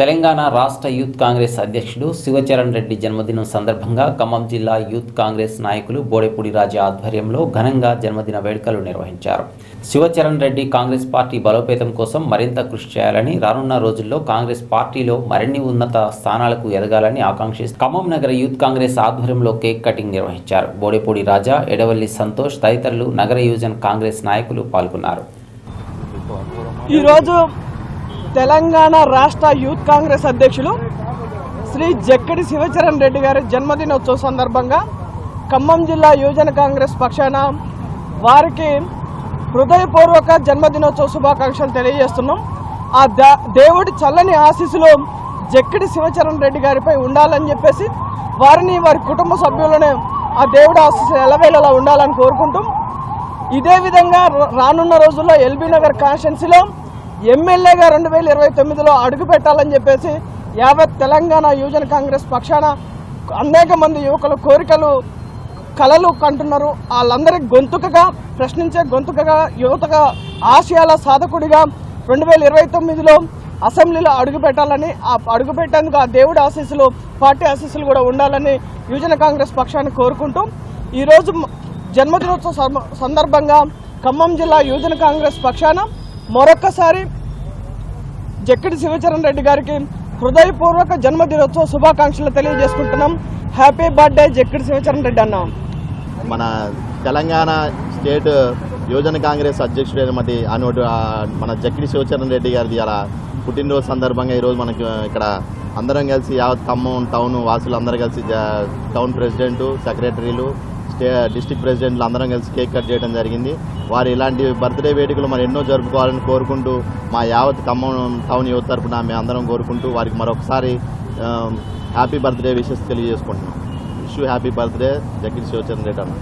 తెలంగాణ రాష్ట్ర యూత్ కాంగ్రెస్ అధ్యక్షుడు శివచరణ్ రెడ్డి జన్మదినం సందర్భంగా ఖమ్మం జిల్లా యూత్ కాంగ్రెస్ నాయకులు బోడెపూడి రాజా ఆధ్వర్యంలో ఘనంగా జన్మదిన వేడుకలు నిర్వహించారు. శివచరణ్ రెడ్డి కాంగ్రెస్ పార్టీ బలోపేతం కోసం మరింత కృషి చేయాలని, రానున్న రోజుల్లో కాంగ్రెస్ పార్టీలో మరిన్ని ఉన్నత స్థానాలకు ఎదగాలని ఆకాంక్షిస్తూ ఖమ్మం నగర యూత్ కాంగ్రెస్ ఆధ్వర్యంలో కేక్ కటింగ్ నిర్వహించారు. బోడెపూడి రాజా, ఎడవల్లి సంతోష్ తదితరులు నగర యువజన కాంగ్రెస్ నాయకులు పాల్గొన్నారు. ఈరోజు తెలంగాణ రాష్ట్ర యూత్ కాంగ్రెస్ అధ్యక్షులు శ్రీ జక్కడి శివచరణ్ రెడ్డి గారి జన్మదినోత్సవ సందర్భంగా ఖమ్మం జిల్లా యువజన కాంగ్రెస్ పక్షాన వారికి హృదయపూర్వక జన్మదినోత్సవ శుభాకాంక్షలు తెలియజేస్తున్నాం. ఆ దేవుడి చల్లని ఆశీస్సులు జక్కడి శివచరణ్ రెడ్డి గారిపై ఉండాలని చెప్పేసి వారిని, వారి కుటుంబ సభ్యులనే ఆ దేవుడి ఆశీస్సులు ఎలవేళలా ఉండాలని కోరుకుంటాం. ఇదే విధంగా రానున్న రోజుల్లో ఎల్బీ నగర్ కాన్స్టిట్యున్సీలో ఎమ్మెల్యేగా 2029లో అడుగు పెట్టాలని చెప్పేసి యావత్ తెలంగాణ యువజన కాంగ్రెస్ పక్షాన అనేక మంది యువకుల కోరికలు, కలలు కంటున్నారు. వాళ్ళందరికీ గొంతుకగా, ప్రశ్నించే గొంతుకగా, యువతగా, ఆశయాల సాధకుడిగా 2029లో అసెంబ్లీలో అడుగు పెట్టాలని, ఆ అడుగు పెట్టేందుకు ఆ దేవుడి ఆశీస్సులు, పార్టీ ఆశీస్సులు కూడా ఉండాలని యువజన కాంగ్రెస్ పక్షాన్ని కోరుకుంటూ ఈరోజు జన్మదినోత్సవ సందర్భంగా ఖమ్మం జిల్లా యువజన కాంగ్రెస్ పక్షాన మరొక్కసారి జక్కడి శివచరణ్ రెడ్డి గారికి హృదయపూర్వక జన్మదినోత్సవ శుభాకాంక్షలు తెలియజేసుకుంటున్నాం. హ్యాపీ బర్త్డే జక్కడి శివచరణ్ రెడ్డి అన్న. మన తెలంగాణ స్టేట్ యువజన కాంగ్రెస్ అధ్యక్షుడు మన జక్కడి శివచరణ్ రెడ్డి గారిది అలా పుట్టినరోజు సందర్భంగా ఈరోజు మనకి ఇక్కడ అందరం కలిసి యావత్ ఖమ్మం టౌన్ వాసులు అందరూ కలిసి టౌన్ ప్రెసిడెంటు, సెక్రటరీలు, డిస్ట్రిక్ట్ ప్రెసిడెంట్లు అందరం కలిసి కేక్ కట్ చేయడం జరిగింది. వారు ఇలాంటి బర్త్డే వేడుకలు మరి ఎన్నో జరుపుకోవాలని కోరుకుంటూ మా యావత్ ఖమ్మం టౌన్ యువత తరఫున మేము అందరం కోరుకుంటూ వారికి మరొకసారి హ్యాపీ బర్త్డే విషెస్ తెలియజేసుకుంటున్నాం. Wish you happy birthday Jakkidi Shivacharan Reddy అన్న.